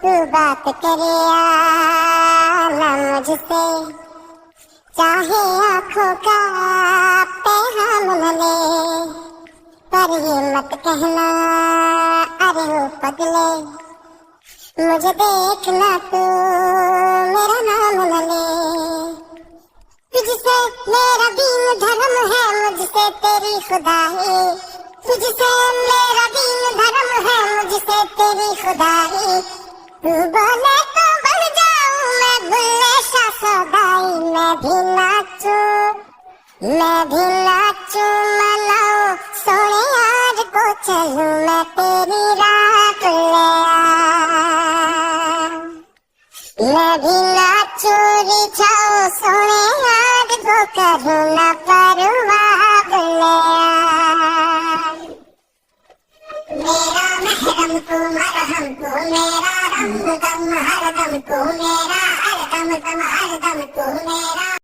तू बात करे आला मुझसे, चाहे आँखों का पैगाम न ले, पर ये मत कहना अरे वो पगले, मुझे देखना तू मेरा नाम न ले। तुझसे मेरा दीन धर्म है, मुझसे तेरी खुदाई, तुझसे मेरा दीन धर्म है, मुझसे तेरी खुदाई। तू बोले तो बढ़ जाऊं मैं बुल्ले शाह सौदाई, मैं भी नाचूं मनाऊं सोने यार को चलूं मैं तेरी राह ले आ। मैं भी नाचूं रिझाऊं सोने यार को करूं ना परवाह ले आ। मेरा महरम तू मरहम तू मेरा दम दम हरदम तू मेरा हरदम दम हरदम तू मेरा।